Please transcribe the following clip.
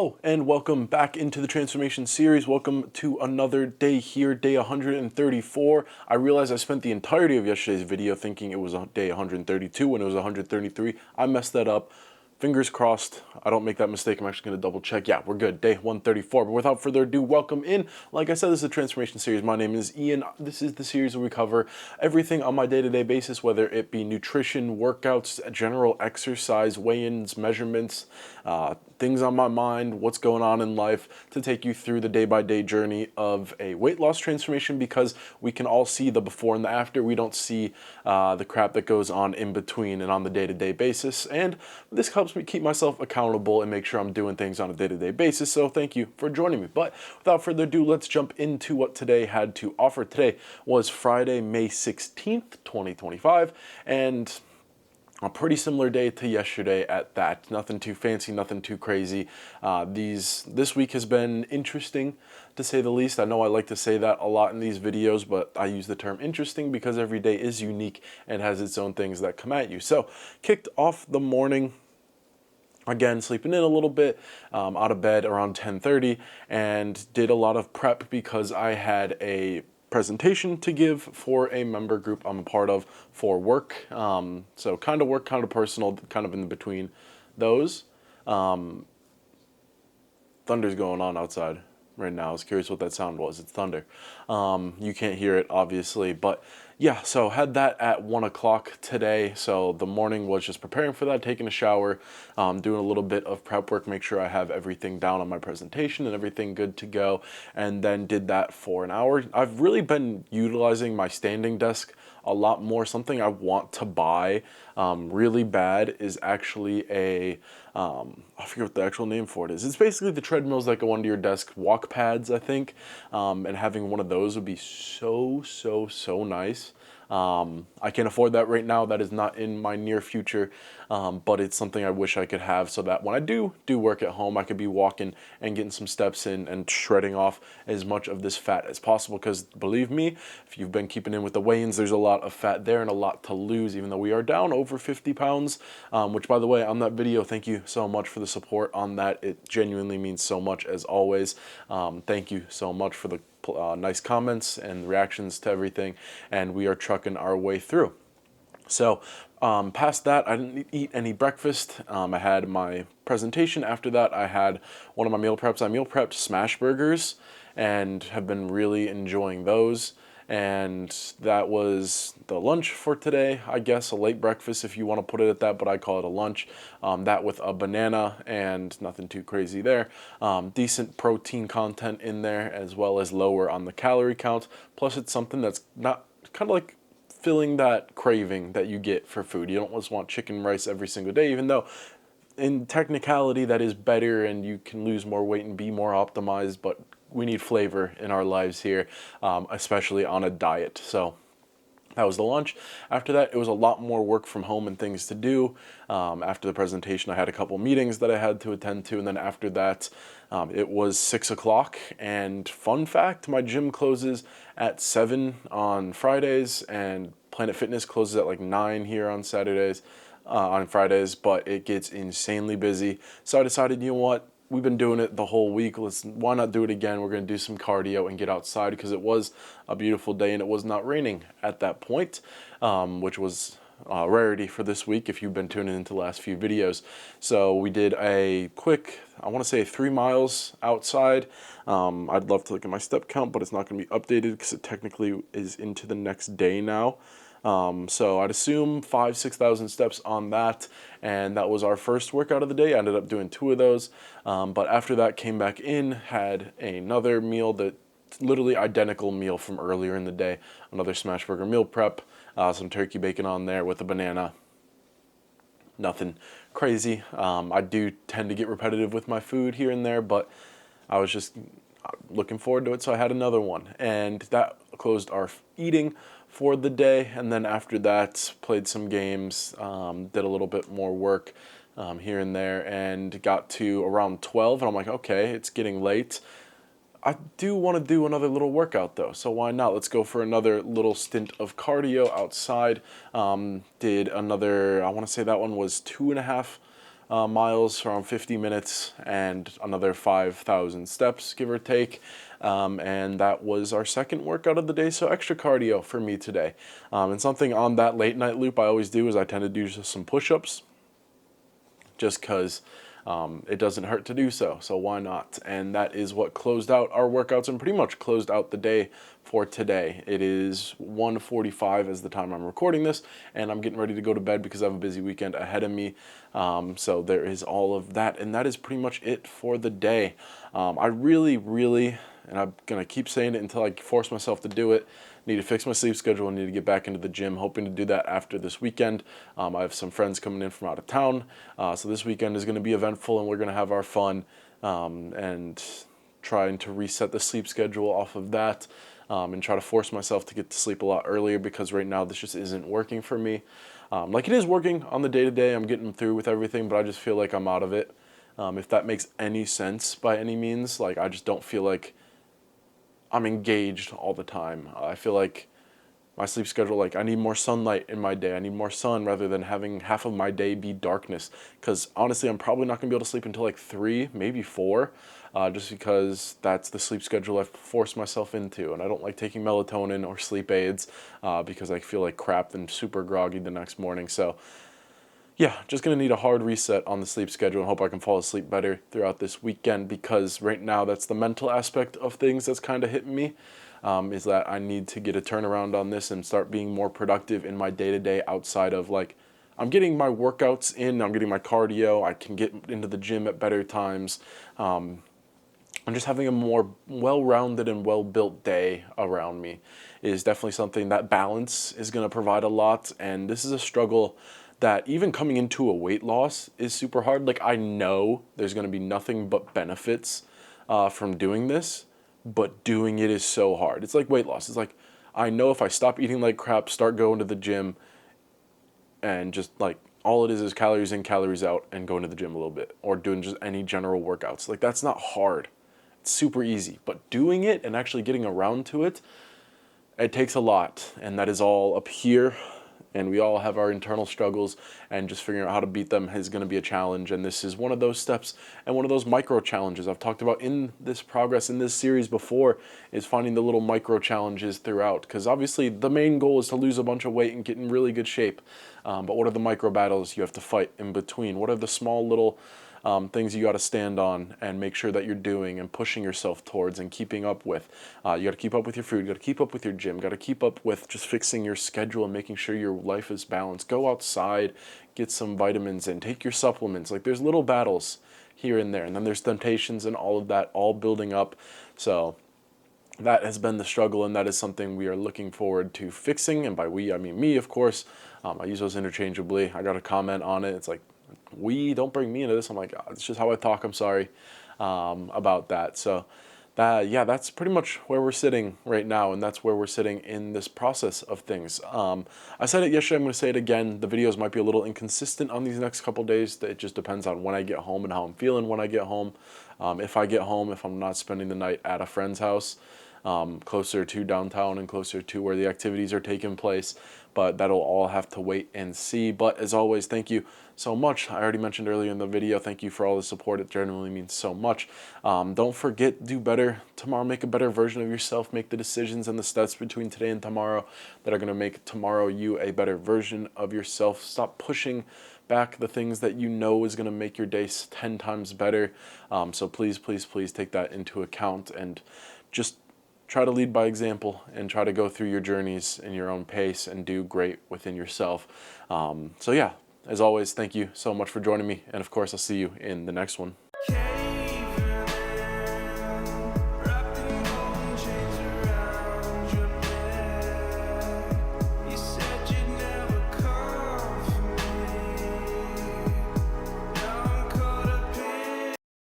Hello and welcome back into the transformation series. Welcome to another day here, day 134. I realized I spent the entirety of yesterday's video thinking it was day 132 when it was 133. I messed that up. Fingers crossed I don't make that mistake. I'm actually going to double check. Yeah, we're good. Day 134. But without further ado, welcome in. Like I said, this is a transformation series. My name is Ian. This is the series where we cover everything on my day-to-day basis, whether it be nutrition, workouts, general exercise, weigh-ins, measurements, things on my mind, what's going on in life, to take you through the day-by-day journey of a weight loss transformation, because we can all see the before and the after. We don't see the crap that goes on in between and on the day-to-day basis. And this helps me keep myself accountable and make sure I'm doing things on a day-to-day basis. So thank you for joining me. But without further ado, let's jump into what today had to offer. Today was Friday, May 16th, 2025, and a pretty similar day to yesterday at that. Nothing too fancy, nothing too crazy. This week has been interesting, to say the least. I know I like to say that a lot in these videos, but I use the term interesting because every day is unique and has its own things that come at you. So, kicked off the morning, again, sleeping in a little bit, out of bed around 10:30, and did a lot of prep because I had a presentation to give for a member group I'm a part of for work. So kind of work, kind of personal, kind of in between those. Thunder's going on outside right now. I was curious what that sound was. It's thunder. You can't hear it, obviously, but yeah, so had that at 1 o'clock today. So the morning was just preparing for that, taking a shower, doing a little bit of prep work, make sure I have everything down on my presentation and everything good to go, and then did that for an hour. I've really been utilizing my standing desk a lot more. Something I want to buy really bad is actually a, I forget what the actual name for it is. It's basically the treadmills that go under your desk, walk pads, I think, and having one of those would be so nice. I can't afford that right now. That is not in my near future, but it's something I wish I could have so that when I do work at home, I could be walking and getting some steps in and shredding off as much of this fat as possible. Because believe me, if you've been keeping in with the weigh-ins, there's a lot of fat there and a lot to lose, even though we are down over 50 pounds, which, by the way, on that video, thank you so much for the support on that. It genuinely means so much, as always. Thank you so much for the nice comments and reactions to everything, and we are trucking our way through. So past that, I didn't eat any breakfast. I had my presentation. After that, I had one of my meal preps. I meal prepped smash burgers and have been really enjoying those. And that was the lunch for today, I guess, a late breakfast if you want to put it at that, but I call it a lunch. That with a banana and nothing too crazy there. Decent protein content in there, as well as lower on the calorie count. Plus it's something that's not kind of like filling that craving that you get for food. You don't just want chicken and rice every single day, even though in technicality that is better and you can lose more weight and be more optimized, but we need flavor in our lives here, especially on a diet. So that was the lunch. After that, it was a lot more work from home and things to do. After the presentation, I had a couple meetings that I had to attend to, and then after that, it was 6 o'clock. And fun fact, my gym closes at 7 on Fridays, and Planet Fitness closes at like 9 here on Saturdays, on Fridays, but it gets insanely busy. So I decided, you know what? We've been doing it the whole week. Why not do it again? We're going to do some cardio and get outside, because it was a beautiful day and it was not raining at that point, which was a rarity for this week if you've been tuning into the last few videos. So we did a quick, I want to say 3 miles outside. I'd love to look at my step count, but it's not going to be updated because it technically is into the next day now. So I'd assume 5,000-6,000 steps on that, and that was our first workout of the day. I ended up doing 2 of those, but after that came back in, had another meal, that literally identical meal from earlier in the day, another smash burger meal prep, some turkey bacon on there with a banana. Nothing crazy. I do tend to get repetitive with my food here and there, but I was just looking forward to it, so I had another one, and that closed our eating for the day. And then after that, played some games, did a little bit more work here and there, and got to around 12, and I'm like, okay, it's getting late. I do want to do another little workout though, so why not? Let's go for another little stint of cardio outside. Did another, I want to say that one was 2.5 miles, around 50 minutes, and another 5,000 steps, give or take. And that was our second workout of the day, so extra cardio for me today. And something on that late night loop I always do is I tend to do just some push-ups, just because it doesn't hurt to do so, so why not? And that is what closed out our workouts and pretty much closed out the day for today. It is 1:45 as the time I'm recording this, and I'm getting ready to go to bed because I have a busy weekend ahead of me. So there is all of that, and that is pretty much it for the day. I really, and I'm going to keep saying it until I force myself to do it, need to fix my sleep schedule. I need to get back into the gym, hoping to do that after this weekend. I have some friends coming in from out of town, so this weekend is going to be eventful, and we're going to have our fun, and trying to reset the sleep schedule off of that, and try to force myself to get to sleep a lot earlier, because right now this just isn't working for me. Like, it is working on the day-to-day, I'm getting through with everything, but I just feel like I'm out of it. If that makes any sense by any means, like, I just don't feel like I'm engaged all the time. I feel like my sleep schedule, like, I need more sunlight in my day. I need more sun rather than having half of my day be darkness. Because honestly, I'm probably not going to be able to sleep until like 3, maybe 4, just because that's the sleep schedule I've forced myself into. And I don't like taking melatonin or sleep aids because I feel like crap and super groggy the next morning. So yeah, just going to need a hard reset on the sleep schedule and hope I can fall asleep better throughout this weekend, because right now that's the mental aspect of things that's kind of hitting me, is that I need to get a turnaround on this and start being more productive in my day-to-day outside of, like, I'm getting my workouts in, I'm getting my cardio, I can get into the gym at better times. I'm just having a more well-rounded and well-built day around me is definitely something. That balance is going to provide a lot, and this is a struggle that even coming into a weight loss is super hard. Like, I know there's going to be nothing but benefits from doing this, but doing it is so hard. It's like weight loss. It's like, I know if I stop eating like crap, start going to the gym, and just, like, all it is calories in, calories out, and going to the gym a little bit, or doing just any general workouts. Like, that's not hard. It's super easy. But doing it and actually getting around to it, it takes a lot, and that is all up here. And we all have our internal struggles, and just figuring out how to beat them is going to be a challenge. And this is one of those steps and one of those micro challenges I've talked about in this progress in this series before, is finding the little micro challenges throughout. Because obviously the main goal is to lose a bunch of weight and get in really good shape. But what are the micro battles you have to fight in between? What are the small little things you got to stand on and make sure that you're doing and pushing yourself towards and keeping up with? You got to keep up with your food, you got to keep up with your gym, got to keep up with just fixing your schedule and making sure your life is balanced. Go outside, get some vitamins in, take your supplements. Like, there's little battles here and there, and then there's temptations and all of that all building up. So that has been the struggle, and that is something we are looking forward to fixing. And by we, I mean me, of course. I use those interchangeably. I got a comment on it. It's like, we, don't bring me into this. I'm like, it's just how I talk. I'm sorry about that. So yeah, that's pretty much where we're sitting right now, and that's where we're sitting in this process of things. I said it yesterday, I'm going to say it again. The videos might be a little inconsistent on these next couple days. It just depends on when I get home and how I'm feeling when I get home. If I get home, if I'm not spending the night at a friend's house, closer to downtown and closer to where the activities are taking place, but that'll all have to wait and see. But as always, thank you so much. I already mentioned earlier in the video, thank you for all the support. It genuinely means so much. Don't forget, do better tomorrow. Make a better version of yourself. Make the decisions and the steps between today and tomorrow that are going to make tomorrow you a better version of yourself. Stop pushing back the things that you know is going to make your day 10 times better. So please take that into account, and just try to lead by example and try to go through your journeys in your own pace and do great within yourself. So yeah, as always, thank you so much for joining me. And of course, I'll see you in the next one.